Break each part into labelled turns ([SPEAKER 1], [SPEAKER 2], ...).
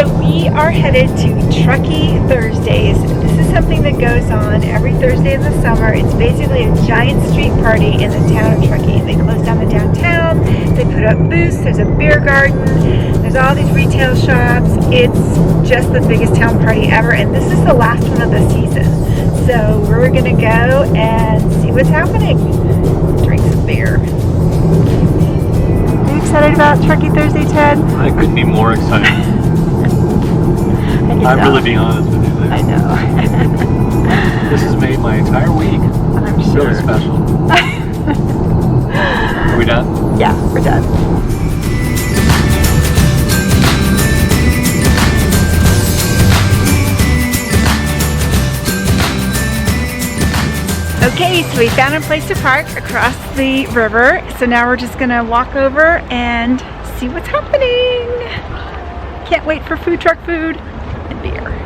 [SPEAKER 1] So we are headed to Truckee Thursdays. This is something that goes on every Thursday in the summer. It's basically a giant street party in the town of Truckee. They close down the downtown, they put up booths, there's a beer garden, there's all these retail shops. It's just the biggest town party ever, and this is the last one of the season. So we're gonna go and see what's happening. Drink some beer. Are you excited about Truckee Thursday, Ted?
[SPEAKER 2] I couldn't be more excited. I'm really being honest with you there.
[SPEAKER 1] I know.
[SPEAKER 2] This has made my entire week
[SPEAKER 1] I'm sure.
[SPEAKER 2] really special. Are we done?
[SPEAKER 1] Yeah, we're done. Okay, so we found a place to park across the river. So now we're just gonna walk over and see what's happening. Can't wait for food truck food and beer.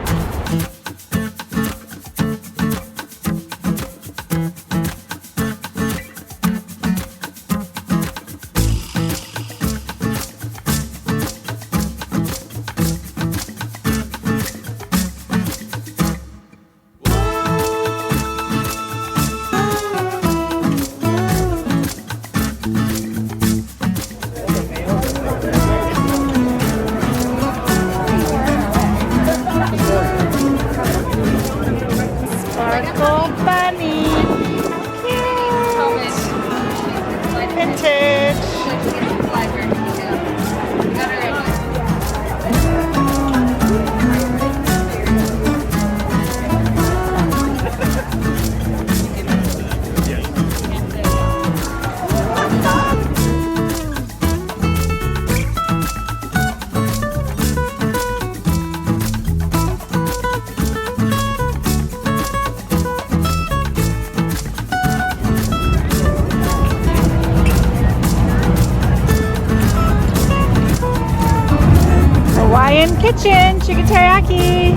[SPEAKER 1] Hawaiian kitchen, chicken teriyaki.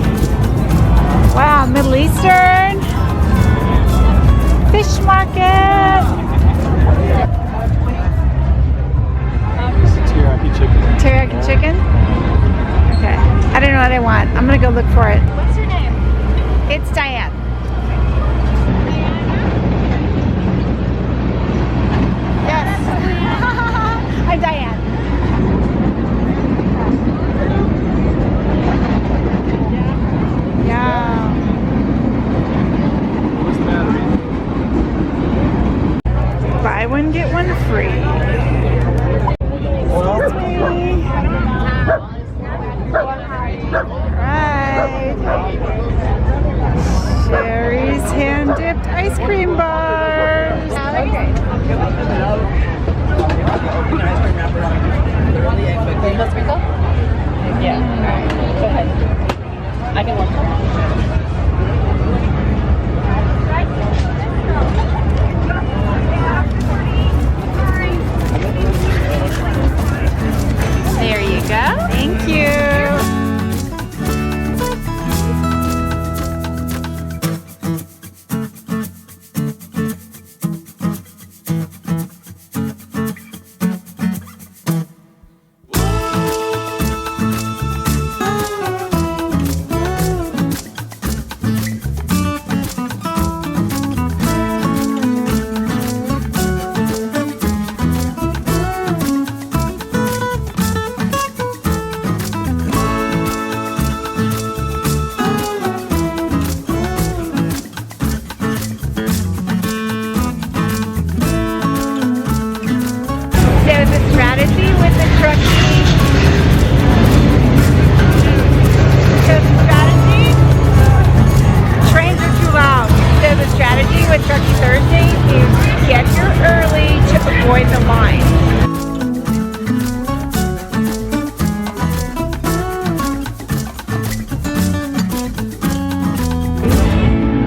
[SPEAKER 1] Wow, Middle Eastern. Fish market.
[SPEAKER 2] It's a teriyaki chicken.
[SPEAKER 1] Teriyaki chicken? Okay. I don't know what I want. I'm gonna go look for it.
[SPEAKER 3] What's your name?
[SPEAKER 1] It's Diane. Yes. I'm Diane. Yeah.
[SPEAKER 2] What's the battery?
[SPEAKER 1] Buy one, get one free. Right. Sherry's hand-dipped ice cream bars.
[SPEAKER 3] Yeah. All right. Go ahead. I can work on it.
[SPEAKER 1] There you go. Thank you. with Truckee Thursday is get here early to avoid the line.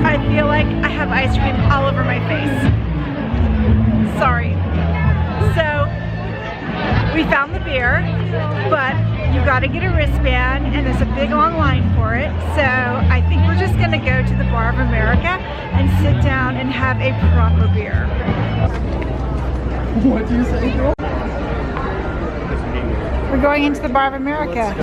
[SPEAKER 1] I feel like I have ice cream all over my face. Sorry. So, we found the beer, but you gotta get a wristband and there's a big long line for it. So I think we're just gonna go to the Bar of America and sit down and have a proper beer.
[SPEAKER 2] What do you say, girl?
[SPEAKER 1] We're going into the Bar of America.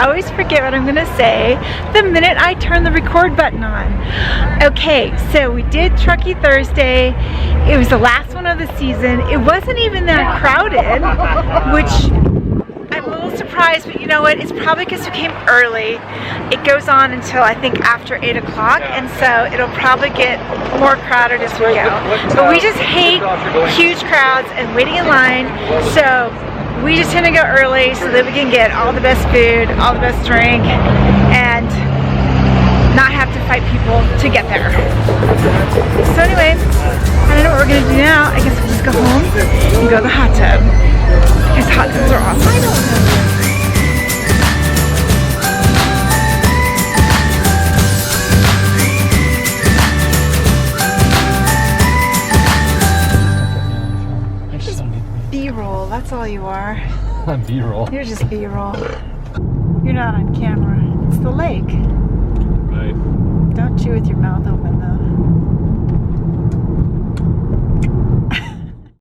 [SPEAKER 1] I always forget what I'm gonna say the minute I turn the record button on. Okay, so we did Truckee Thursday. It was the last one of the season. It wasn't even that crowded, which I'm a little surprised, but you know what? It's probably because we came early. It goes on until I think after 8 o'clock, and so it'll probably get more crowded as we go. But we just hate huge crowds and waiting in line, so we just tend to go early so that we can get all the best food, all the best drink, and not have to fight people to get there. So anyway, I don't know what we're gonna do now. I guess we'll just go home and go to the hot tub, because hot tubs are awesome. B-roll, that's all you are.
[SPEAKER 2] B-roll.
[SPEAKER 1] You're just B-roll. You're not on camera. It's the lake.
[SPEAKER 2] Right.
[SPEAKER 1] Don't chew with your mouth open though.